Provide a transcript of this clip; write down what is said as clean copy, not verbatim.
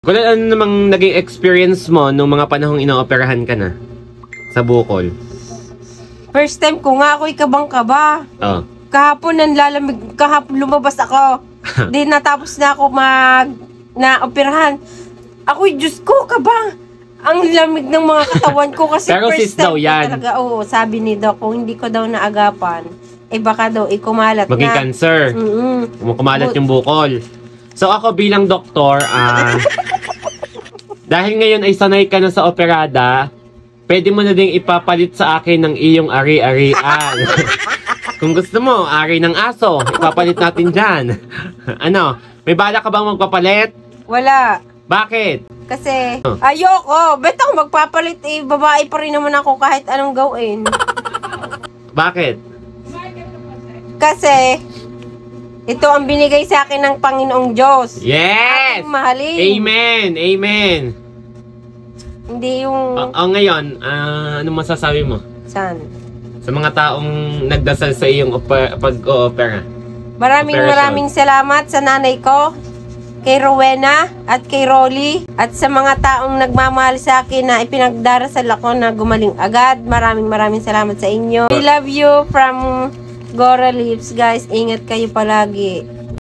Kung ano namang naging experience mo nung mga panahong inaoperahan ka na sa bukol? First time ko nga ako'y kabang-kaba. Oh. Kahapon kahapon lumabas ako. Di natapos na ako na-operahan. Ako'y Diyos ko, kabang. Ang lamig ng mga katawan ko kasi Pero first sis daw time yan. talaga. Oo, sabi ni Doc, kung hindi ko daw naagapan, baka daw ikumalat Maging na. cancer. Kumalat yung bukol. So ako bilang doktor, dahil ngayon ay sanay ka na sa operada, pwede mo na ding ipapalit sa akin ng iyong ari-arian. Kung gusto mo, ari ng aso, ipapalit natin dyan. Ano, may bala ka bang magpapalit? Wala. Bakit? Kasi, ayoko. Bet ako magpapalit babae pa rin naman ako kahit anong gawin. Bakit? Kasi, ito ang binigay sa akin ng Panginoong Diyos. Yes! Ating mahalin. Amen! Amen! Hindi yung... Ngayon, ano masasabi mo? Saan? Sa mga taong nagdasal sa iyong pag-o-opera? Maraming salamat sa nanay ko, kay Rowena at kay Rolly, at sa mga taong nagmamahal sa akin na ipinagdarasal ako na gumaling agad. Maraming salamat sa inyo. We love you from Gora Lips, guys. Ingat kayo palagi.